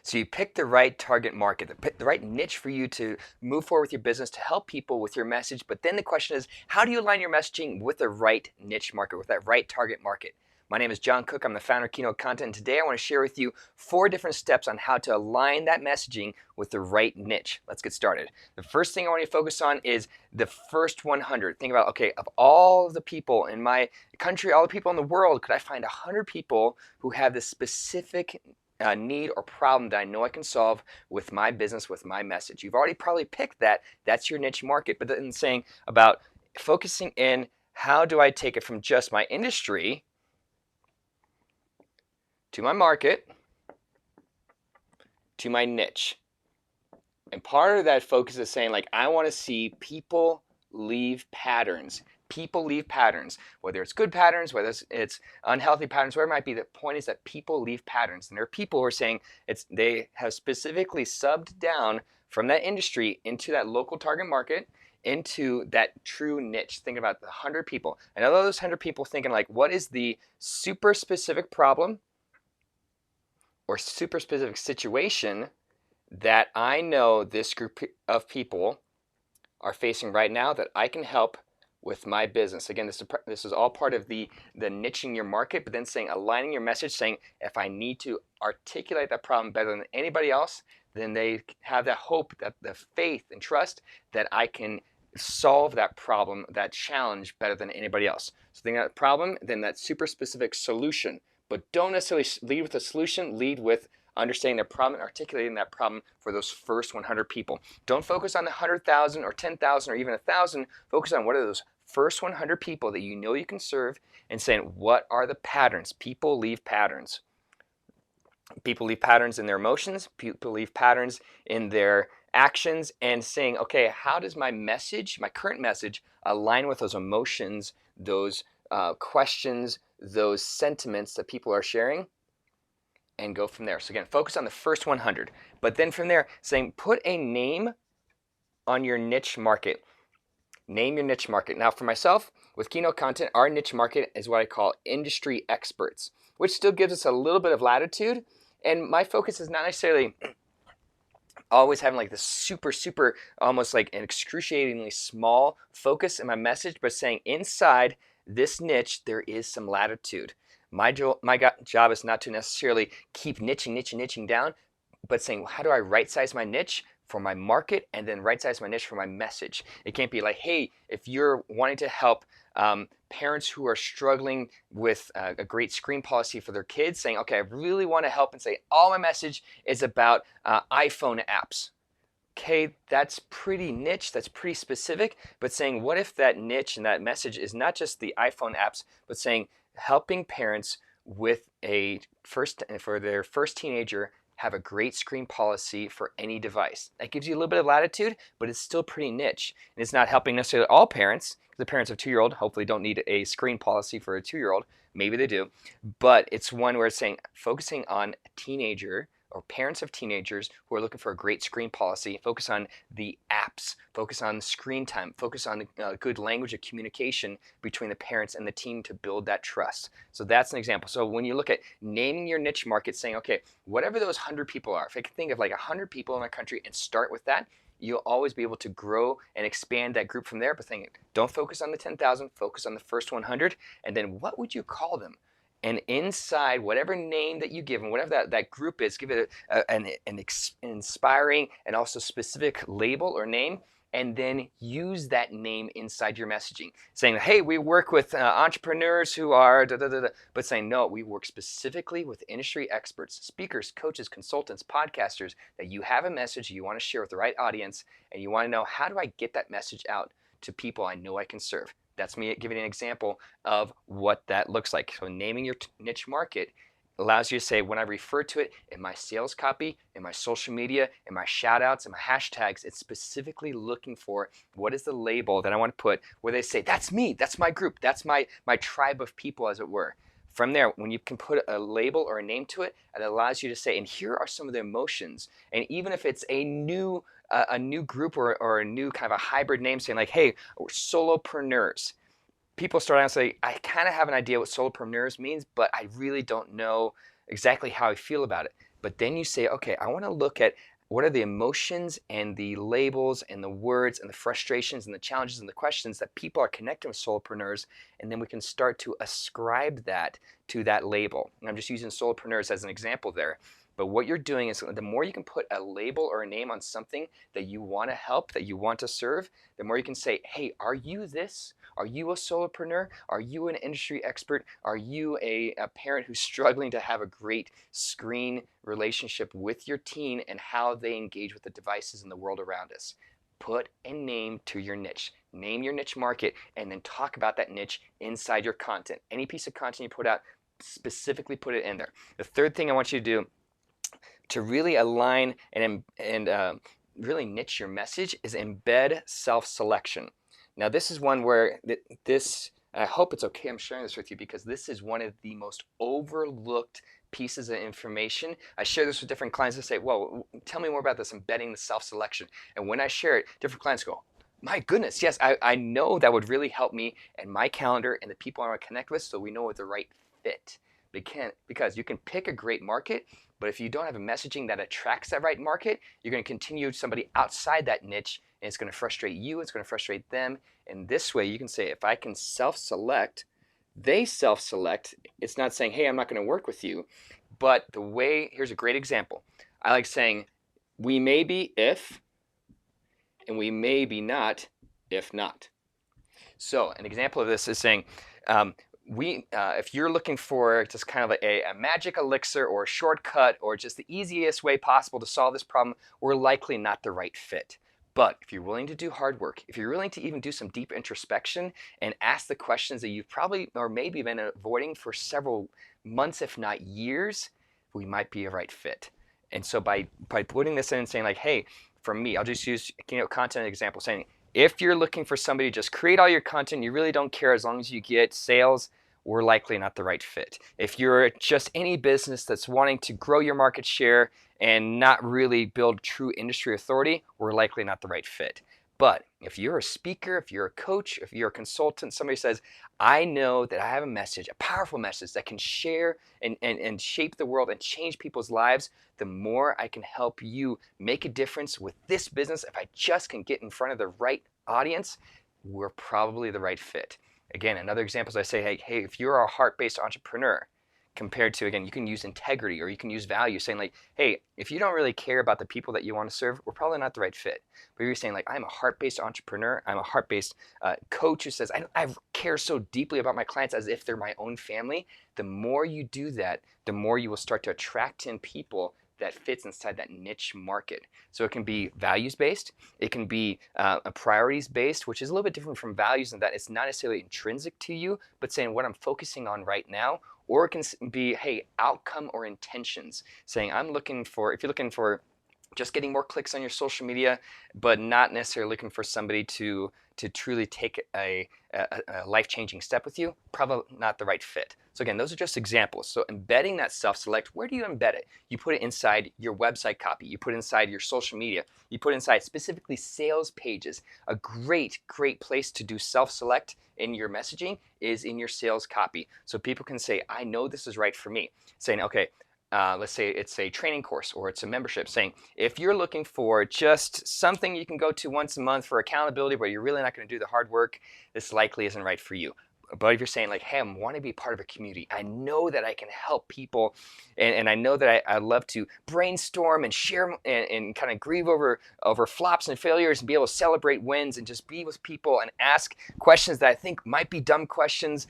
So you pick the right target market, the right niche for you to move forward with your business to help people with your message. But then the question is, how do you align your messaging with the right niche market, with that right target market? My name is John Cook. I'm the founder of Keynote Content, and today I want to share with you 4 different steps on how to align that messaging with the right niche. Let's get started. The first thing I want you to focus on is the first 100. Think about, okay, of all the people in my country, all the people in the world, could I find 100 people who have this specific need or problem that I know I can solve with my business, with my message? You've already probably picked that. That's your niche market. But then saying about focusing in, how do I take it from just my industry to my market, to my niche. And part of that focus is saying, like, I want to see people leave patterns. People leave patterns, whether it's good patterns, whether it's unhealthy patterns, whatever it might be. The point is that people leave patterns. And there are people who are saying they have specifically subbed down from that industry into that local target market, into that true niche. Think about the 100 people. And of those 100 people thinking, like, what is the super specific problem or super specific situation that I know this group of people are facing right now that I can help with my business. Again, this is all part of the niching your market, but then saying, aligning your message, saying, if I need to articulate that problem better than anybody else, then they have that hope, that the faith and trust that I can solve that problem, that challenge better than anybody else. So think of that problem, then that super specific solution. But don't necessarily lead with a solution, lead with understanding the problem and articulating that problem for those first 100 people. Don't focus on the 100,000 or 10,000 or even 1,000. Focus on what are those first 100 people that you know you can serve, and saying, what are the patterns? People leave patterns. People leave patterns in their emotions. People leave patterns in their actions, and saying, okay, how does my message, my current message, align with those emotions, those questions, those sentiments that people are sharing, and go from there. So again, focus on the first 100, but then from there, saying, put a name on your niche market. Name your niche market. Now for myself, with Keynote Content, our niche market is what I call industry experts, which still gives us a little bit of latitude. And my focus is not necessarily always having like this super, almost like an excruciatingly small focus in my message, but saying inside this niche, there is some latitude. My job is not to necessarily keep niching down, but saying, well, how do I right size my niche for my market, and then right size my niche for my message? It can't be like, hey, if you're wanting to help parents who are struggling with a great screen policy for their kids, saying, okay, I really want to help, and say, all my message is about iPhone apps. Okay, that's pretty niche, that's pretty specific, but saying, what if that niche and that message is not just the iPhone apps, but saying, helping parents with for their first teenager have a great screen policy for any device. That gives you a little bit of latitude, but it's still pretty niche. And it's not helping necessarily all parents. The parents of a 2-year-old hopefully don't need a screen policy for a 2-year-old. Maybe they do. But it's one where it's saying, focusing on a teenager or parents of teenagers who are looking for a great screen policy. Focus on the apps, focus on screen time, focus on good language of communication between the parents and the team to build that trust. So that's an example. So when you look at naming your niche market, saying, okay, whatever those 100 people are, if I can think of like 100 people in our country and start with that, you'll always be able to grow and expand that group from there. But think, don't focus on the 10,000, focus on the first 100. And then what would you call them? And inside whatever name that you give them, whatever that group is, give it an inspiring and also specific label or name, and then use that name inside your messaging. Saying, hey, we work with entrepreneurs who are da da da da, but saying, no, we work specifically with industry experts, speakers, coaches, consultants, podcasters, that you have a message you want to share with the right audience, and you want to know, how do I get that message out to people I know I can serve? That's me giving an example of what that looks like. So naming your niche market allows you to say, when I refer to it in my sales copy, in my social media, in my shout outs, in my hashtags, it's specifically looking for what is the label that I want to put where they say, that's me, that's my group, that's my tribe of people, as it were. From there, when you can put a label or a name to it, it allows you to say, and here are some of the emotions. And even if it's a new group or a new kind of a hybrid name, saying like, hey, we're solopreneurs. People start out and say, I kind of have an idea what solopreneurs means, but I really don't know exactly how I feel about it. But then you say, okay, I want to look at what are the emotions and the labels and the words and the frustrations and the challenges and the questions that people are connecting with solopreneurs, and then we can start to ascribe that to that label. And I'm just using solopreneurs as an example there. But what you're doing is the more you can put a label or a name on something that you want to help, that you want to serve, the more you can say, hey, are you this? Are you a solopreneur? Are you an industry expert? Are you a parent who's struggling to have a great screen relationship with your teen and how they engage with the devices in the world around us? Put a name to your niche. Name your niche market and then talk about that niche inside your content. Any piece of content you put out, specifically put it in there. The third thing I want you to do to really align and really niche your message is embed self-selection. Now this is one where I hope it's okay I'm sharing this with you because this is one of the most overlooked pieces of information. I share this with different clients and say, well, tell me more about this embedding the self-selection. And when I share it, different clients go, my goodness, yes, I know that would really help me and my calendar and the people I want to connect with so we know what the right fit. Because you can pick a great market, but if you don't have a messaging that attracts that right market, you're going to continue somebody outside that niche, and it's going to frustrate you, it's going to frustrate them. And this way you can say, if I can self-select, they self-select. It's not saying, hey, I'm not going to work with you. But here's a great example. I like saying, we may be if, and we may be not if not. So an example of this is saying, if you're looking for just kind of a magic elixir or a shortcut or just the easiest way possible to solve this problem, we're likely not the right fit. But if you're willing to do hard work, if you're willing to even do some deep introspection and ask the questions that you've probably or maybe been avoiding for several months, if not years, we might be a right fit. And so by putting this in and saying like, hey, for me, I'll just use content example, saying, if you're looking for somebody to just create all your content, you really don't care as long as you get sales, we're likely not the right fit. If you're just any business that's wanting to grow your market share and not really build true industry authority, we're likely not the right fit. But if you're a speaker, if you're a coach, if you're a consultant, somebody says, I know that I have a message, a powerful message that can share and shape the world and change people's lives, the more I can help you make a difference with this business. If I just can get in front of the right audience, we're probably the right fit. Again, another example is I say, hey, if you're a heart-based entrepreneur, compared to, again, you can use integrity or you can use value, saying like, hey, if you don't really care about the people that you want to serve, we're probably not the right fit. But you're saying like, I'm a heart-based entrepreneur, I'm a heart-based coach who says, I care so deeply about my clients as if they're my own family. The more you do that, the more you will start to attract in people that fits inside that niche market. So it can be values-based, it can be priorities-based, which is a little bit different from values in that it's not necessarily intrinsic to you, but saying what I'm focusing on right now. Or it can be, hey, outcome or intentions, saying if you're looking for just getting more clicks on your social media, but not necessarily looking for somebody to truly take a life-changing step with you, probably not the right fit. So again, those are just examples. So embedding that self-select, where do you embed it? You put it inside your website copy. You put it inside your social media. You put it inside specifically sales pages. A great place to do self-select in your messaging is in your sales copy. So people can say, I know this is right for me. Saying, okay, let's say it's a training course or it's a membership, saying if you're looking for just something you can go to once a month for accountability but you're really not going to do the hard work, this likely isn't right for you. But if you're saying like, hey, I want to be part of a community, I know that I can help people, and I know that I love to brainstorm and share and kind of grieve over flops and failures and be able to celebrate wins and just be with people and ask questions that I think might be dumb questions,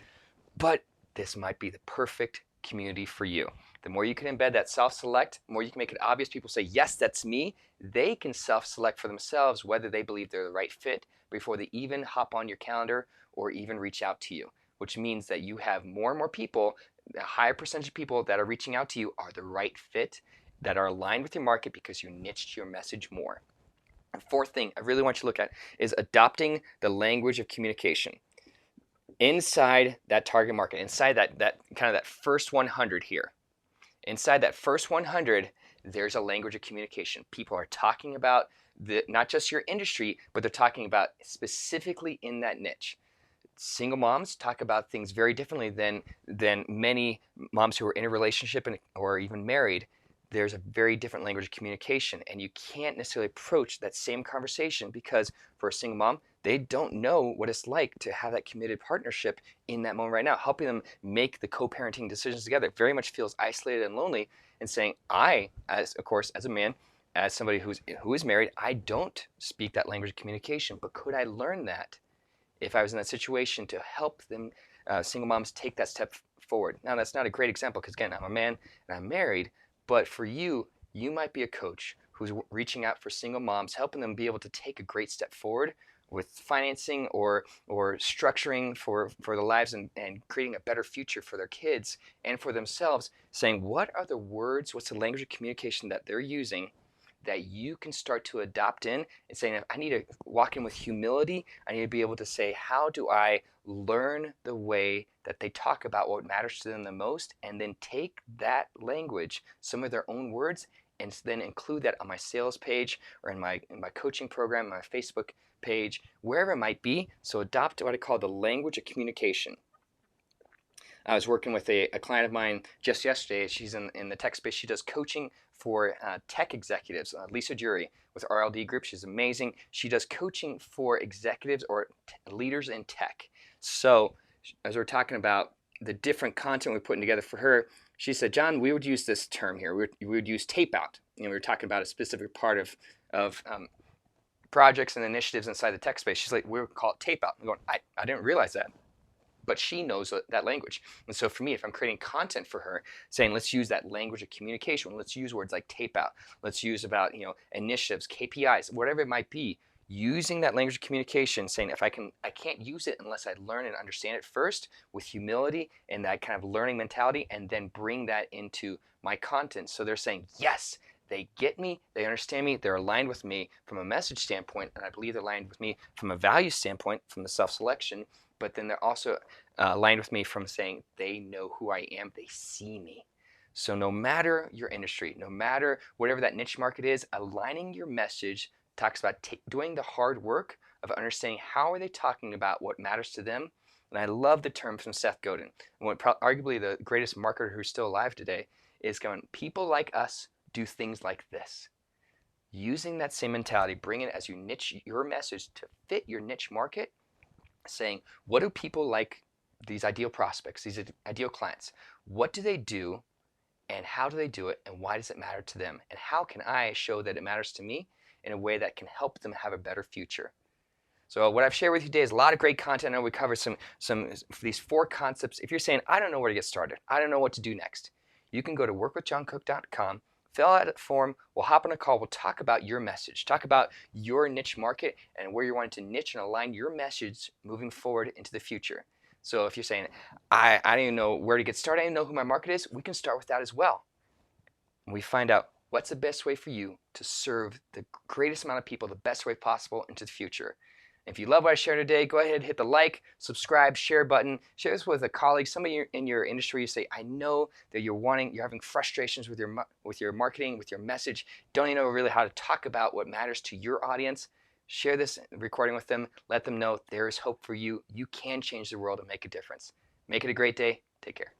but this might be the perfect community for you. The more you can embed that self-select, the more you can make it obvious. People say, yes, that's me. They can self-select for themselves whether they believe they're the right fit before they even hop on your calendar or even reach out to you, which means that you have more and more people, a higher percentage of people that are reaching out to you are the right fit, that are aligned with your market because you niched your message more. The fourth thing I really want you to look at is adopting the language of communication. Inside that target market, inside that kind of that first 100 here, inside that first 100, there's a language of communication. People are talking about not just your industry, but they're talking about specifically in that niche. Single moms talk about things very differently than many moms who are in a relationship or even married. there's a very different language of communication, and you can't necessarily approach that same conversation because for a single mom, they don't know what it's like to have that committed partnership in that moment right now. Helping them make the co-parenting decisions together very much feels isolated and lonely, and saying, I, as of course, as a man, as somebody who is married, I don't speak that language of communication, but could I learn that if I was in that situation to help them, single moms, take that step forward? Now, that's not a great example because, again, I'm a man and I'm married, but for you, you might be a coach who's reaching out for single moms, helping them be able to take a great step forward with financing or structuring for the lives and creating a better future for their kids and for themselves, saying, what are the words, what's the language of communication that they're using that you can start to adopt in, and saying, I need to walk in with humility. I need to be able to say, how do I learn the way that they talk about what matters to them the most, and then take that language, some of their own words, and then include that on my sales page or in my coaching program, my Facebook page, wherever it might be. So adopt what I call the language of communication. I was working with a client of mine just yesterday. She's in the tech space. She does coaching for tech executives, Lisa Jury with RLD Group. She's amazing. She does coaching for executives or leaders in tech. So as we're talking about the different content we're putting together for her, she said, John, we would use this term here. We would use tape out. We were talking about a specific part of projects and initiatives inside the tech space. She's like, we would call it tape out. I'm going, I didn't realize that. But she knows that language. And so for me, if I'm creating content for her, saying, let's use that language of communication, let's use words like tape out, let's use about, initiatives, KPIs, whatever it might be, using that language of communication, saying, I can't use it unless I learn and understand it first with humility and that kind of learning mentality, and then bring that into my content. So they're saying, yes, they get me, they understand me, they're aligned with me from a message standpoint, and I believe they're aligned with me from a value standpoint, from the self-selection, but then they're also aligned with me from saying they know who I am, they see me. So no matter your industry, no matter whatever that niche market is, aligning your message talks about doing the hard work of understanding how are they talking about what matters to them. And I love the term from Seth Godin, arguably the greatest marketer who's still alive today, is going, people like us do things like this. Using that same mentality, bring it as you niche your message to fit your niche market, saying, what do people like, these ideal prospects, these ideal clients, what do they do and how do they do it and why does it matter to them? And how can I show that it matters to me in a way that can help them have a better future? So what I've shared with you today is a lot of great content. I know we covered some these 4 concepts. If you're saying, I don't know where to get started, I don't know what to do next, you can go to workwithjohncook.com, fill out a form, we'll hop on a call, we'll talk about your message, talk about your niche market and where you're wanting to niche and align your message moving forward into the future. So if you're saying, I don't even know where to get started, I don't know who my market is, we can start with that as well. And we find out what's the best way for you to serve the greatest amount of people the best way possible into the future. If you love what I shared today, go ahead and hit the like, subscribe, share button. Share this with a colleague, somebody in your industry. You say, I know that you're having frustrations with your marketing, with your message. Don't even know really how to talk about what matters to your audience. Share this recording with them. Let them know there is hope for you. You can change the world and make a difference. Make it a great day. Take care.